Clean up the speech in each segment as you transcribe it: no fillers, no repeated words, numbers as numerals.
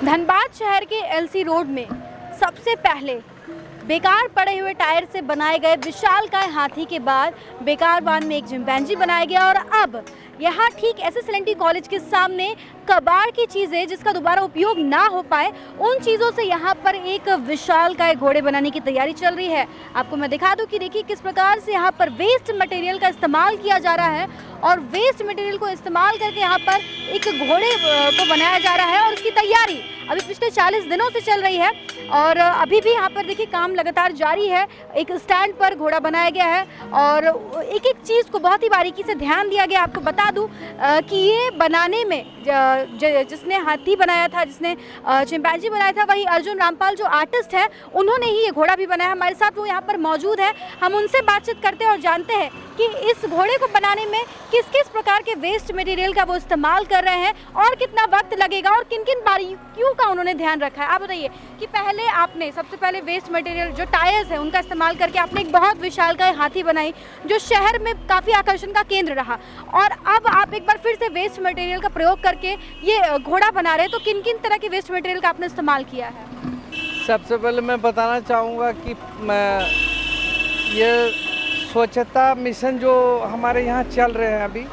धनबाद शहर के LC road में सबसे पहले बेकार पड़े हुए टायर से बनाए गए विशालकाय हाथी के बाद बेकार वाहन में एक चिंपैंजी बनाया गया और अब यहाँ ठीक एसएसएलएनटी कॉलेज के सामने कबाड़ की चीज़ें जिसका दोबारा उपयोग ना हो पाए उन चीज़ों से यहाँ पर एक विशालकाय घोड़े बनाने की तैयारी चल रही है। आपको मैं दिखा दूँ कि देखिए किस प्रकार से यहाँ पर वेस्ट मटेरियल का इस्तेमाल किया जा रहा है और वेस्ट मटेरियल को इस्तेमाल करके यहाँ पर एक घोड़े को बनाया जा रहा है और उसकी तैयारी अभी पिछले 40 दिनों से चल रही है और अभी भी यहाँ पर देखिए काम लगातार जारी है। एक स्टैंड पर घोड़ा बनाया गया है और एक एक चीज़ को बहुत ही बारीकी से ध्यान दिया गया। आपको बता दूं कि ये बनाने में जिसने हाथी बनाया था, जिसने चिंपैंजी बनाया था, वही अर्जुन रामपाल जो आर्टिस्ट है उन्होंने ही ये घोड़ा भी बनाया। हमारे साथ वो यहाँ पर मौजूद है, हम उनसे बातचीत करते हैं और जानते हैं कि इस घोड़े को बनाने में किस किस प्रकार के वेस्ट मटेरियल का वो इस्तेमाल कर रहे हैं और कितना वक्त लगेगा और किन किन बारीकियों का उन्होंने ध्यान रखा है। आप बताइए कि पहले आपने सबसे पहले वेस्ट मटेरियल जो टायर्स है उनका इस्तेमाल करके आपने एक बहुत विशालकाय हाथी बनाई जो शहर में काफ़ी आकर्षण का केंद्र रहा और अब आप एक बार फिर से वेस्ट मटेरियल का प्रयोग करके ये घोड़ा बना रहे हैं, तो किन किन तरह के वेस्ट मटेरियल का आपने इस्तेमाल किया है? सबसे पहले मैं बताना चाहूँगा कि ये स्वच्छता मिशन जो हमारे यहाँ चल रहे हैं अभी,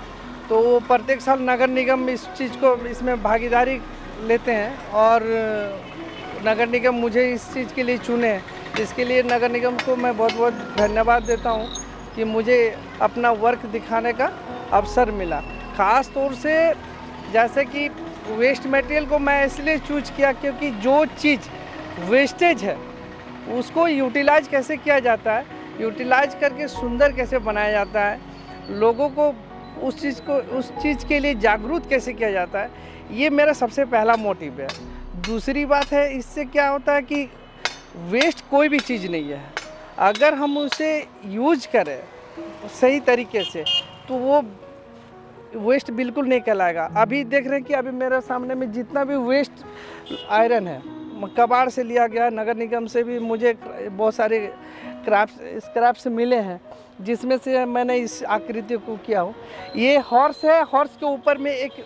तो वो प्रत्येक साल नगर निगम इस चीज़ को इसमें भागीदारी लेते हैं और नगर निगम मुझे इस चीज़ के लिए चुने। इसके लिए नगर निगम को मैं बहुत बहुत धन्यवाद देता हूँ कि मुझे अपना वर्क दिखाने का अवसर मिला। ख़ास तौर से जैसे कि वेस्ट मटेरियल को मैं इसलिए चूज किया क्योंकि जो चीज़ वेस्टेज है उसको यूटिलाइज कैसे किया जाता है, यूटिलाइज करके सुंदर कैसे बनाया जाता है, लोगों को उस चीज़ के लिए जागरूक कैसे किया जाता है, ये मेरा सबसे पहला मोटिव है। दूसरी बात है, इससे क्या होता है कि वेस्ट कोई भी चीज़ नहीं है, अगर हम उसे यूज करें सही तरीके से तो वो वेस्ट बिल्कुल नहीं कहलाएगा। अभी देख रहे हैं कि अभी मेरे सामने में जितना भी वेस्ट आयरन है कबाड़ से लिया गया, नगर निगम से भी मुझे बहुत सारे स्क्रैप्स मिले हैं जिसमें से मैंने इस आकृति को किया हो। ये हॉर्स है, हॉर्स के ऊपर में एक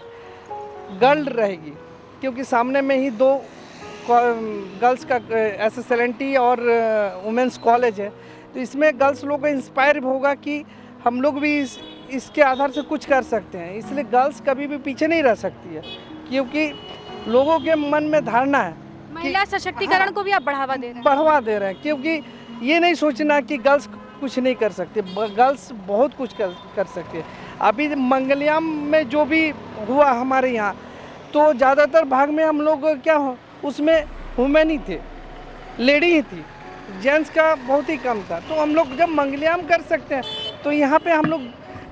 गर्ल रहेगी क्योंकि सामने में ही दो गर्ल्स का एसएसएलएनटी और वुमेंस कॉलेज है, तो इसमें गर्ल्स लोग को इंस्पायर होगा कि हम लोग भी इसके आधार से कुछ कर सकते हैं। इसलिए गर्ल्स कभी भी पीछे नहीं रह सकती है क्योंकि लोगों के मन में धारणा है महिला सशक्तिकरण को भी आप बढ़ावा दे रहे हैं क्योंकि ये नहीं सोचना कि गर्ल्स कुछ नहीं कर सकते, गर्ल्स बहुत कुछ कर सकते हैं। अभी मंगलयान में जो भी हुआ हमारे यहाँ, तो ज़्यादातर भाग में हम लोग क्या हो उसमें वुमेन ही थे, लेडी ही थी, जेंट्स का बहुत ही कम था। तो हम लोग जब मंगलयान कर सकते हैं तो यहाँ पे हम लोग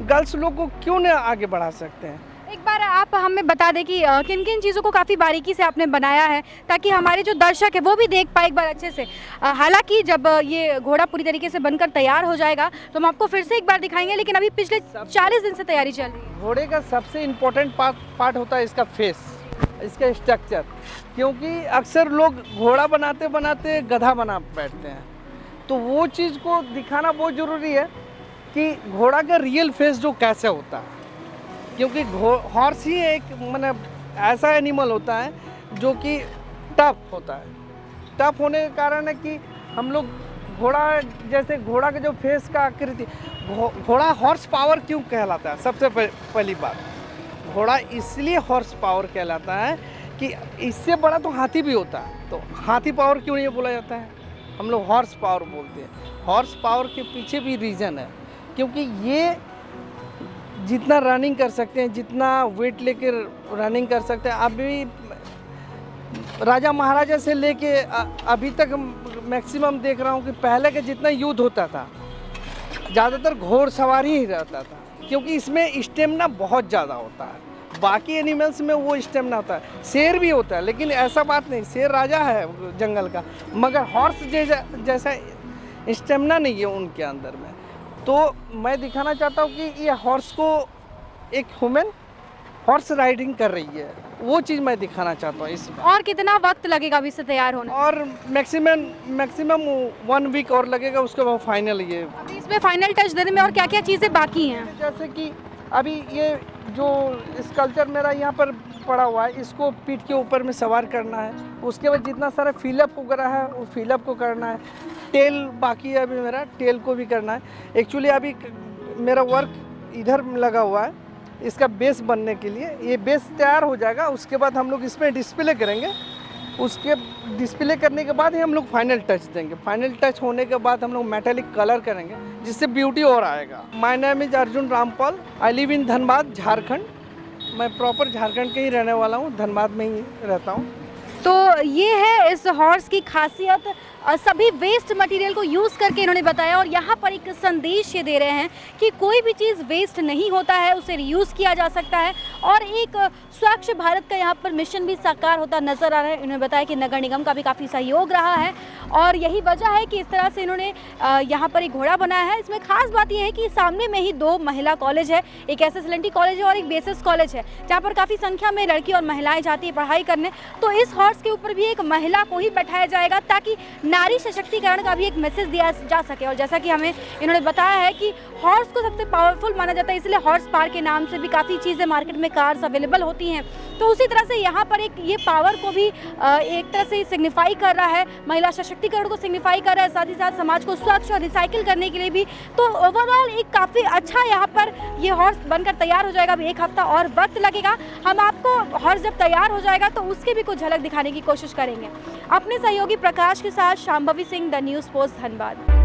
गर्ल्स लोग को क्यों नहीं आगे बढ़ा सकते हैं। एक बार आप हमें बता दें कि किन किन चीज़ों को काफ़ी बारीकी से आपने बनाया है ताकि हमारे जो दर्शक है वो भी देख पाए एक बार अच्छे से। हालांकि जब ये घोड़ा पूरी तरीके से बनकर तैयार हो जाएगा तो हम आपको फिर से एक बार दिखाएंगे, लेकिन अभी पिछले 40 दिन से तैयारी चल रही है। घोड़े का सबसे इम्पोर्टेंट पार्ट होता है इसका फेस, इसका स्ट्रक्चर, क्योंकि अक्सर लोग घोड़ा बनाते बनाते गधा बना बैठते हैं, तो वो चीज़ को दिखाना बहुत ज़रूरी है कि घोड़ा का रियल फेस जो कैसे होता है, क्योंकि हॉर्स ही एक मतलब ऐसा एनिमल होता है जो कि टफ होता है। टफ होने के कारण है कि हम लोग घोड़ा जैसे घोड़ा का जो फेस का आकृति, घोड़ा हॉर्स पावर क्यों कहलाता है? सबसे पहली बात, घोड़ा इसलिए हॉर्स पावर कहलाता है कि इससे बड़ा तो हाथी भी होता है, तो हाथी पावर क्यों नहीं बोला जाता है? हम लोग हॉर्स पावर बोलते हैं। हॉर्स पावर के पीछे भी रीज़न है क्योंकि ये जितना रनिंग कर सकते हैं, जितना वेट लेकर रनिंग कर सकते हैं, अभी राजा महाराजा से लेके अभी तक मैक्सिमम देख रहा हूँ कि पहले का जितना युद्ध होता था ज़्यादातर घोड़सवारी ही रहता था क्योंकि इसमें स्टेमिना बहुत ज़्यादा होता है। बाकी एनिमल्स में वो स्टेमिना होता है, शेर भी होता है लेकिन ऐसा बात नहीं, शेर राजा है जंगल का, मगर हॉर्स जैसा स्टेमिना नहीं है उनके अंदर में। तो मैं दिखाना चाहता हूँ कि ये हॉर्स को एक ह्यूमन हॉर्स राइडिंग कर रही है, वो चीज़ मैं दिखाना चाहता हूँ इसमें। और कितना वक्त लगेगा अभी से तैयार होने? और मैक्सिमम 1 वीक और लगेगा, उसके बाद फाइनल ये अभी इसमें फाइनल टच देने में और क्या क्या चीज़ें बाकी हैं? जैसे कि अभी ये जो स्कल्पचर मेरा यहाँ पर पड़ा हुआ है, इसको पीठ के ऊपर में सवार करना है। उसके बाद जितना सारा फिलअप वगैरह है वो फिलअप को करना है। टेल बाकी है अभी मेरा, टेल को भी करना है। एक्चुअली अभी मेरा वर्क इधर लगा हुआ है इसका बेस बनने के लिए। ये बेस तैयार हो जाएगा, उसके बाद हम लोग इसमें डिस्प्ले करेंगे। उसके डिस्प्ले करने के बाद ही हम लोग फाइनल टच देंगे। फाइनल टच होने के बाद हम लोग मेटालिक कलर करेंगे जिससे ब्यूटी और आएगा। My name is Arjun Rampal. I live in Dhanbad, Jharkhand. मैं प्रॉपर झारखंड के ही रहने वाला हूँ, धनबाद में ही रहता हूँ। तो ये है इस हॉर्स की खासियत। सभी वेस्ट मटेरियल को यूज़ करके इन्होंने बताया और यहाँ पर एक संदेश ये दे रहे हैं कि कोई भी चीज़ वेस्ट नहीं होता है, उसे रीयूज़ किया जा सकता है और एक स्वच्छ भारत का यहाँ पर मिशन भी साकार होता नज़र आ रहा है। इन्होंने बताया कि नगर निगम का भी काफ़ी सहयोग रहा है और यही वजह है कि इस तरह से इन्होंने यहाँ पर एक घोड़ा बनाया है। इसमें खास बात यह है कि सामने में ही 2 महिला कॉलेज है, एक SSLNT कॉलेज है और एक BSS कॉलेज है, जहाँ पर काफ़ी संख्या में लड़की और महिलाएँ जाती है पढ़ाई करने। तो इस हॉर्स के ऊपर भी एक महिला को ही बैठाया जाएगा ताकि नारी सशक्तिकरण का भी एक मैसेज दिया जा सके। और जैसा कि हमें इन्होंने बताया है कि हॉर्स को सबसे पावरफुल माना जाता है, इसलिए हॉर्स पावर के नाम से भी काफ़ी चीज़ें मार्केट में कार्स अवेलेबल होती हैं। तो उसी तरह से यहाँ पर एक ये पावर को भी एक तरह से सिग्निफाई कर रहा है, महिला सशक्तिकरण को सिग्निफाई कर रहा है, साथ ही साथ समाज को स्वच्छ और रिसाइकिल करने के लिए भी। तो ओवरऑल एक काफ़ी अच्छा यहाँ पर ये हॉर्स बनकर तैयार हो जाएगा। अभी 1 हफ्ता और वक्त लगेगा। हम आपको हॉर्स जब तैयार हो जाएगा तो उसकी भी कुछ झलक दिखाने की कोशिश करेंगे। अपने सहयोगी प्रकाश के साथ Shambhavi Singh, the news post, Dhanbad.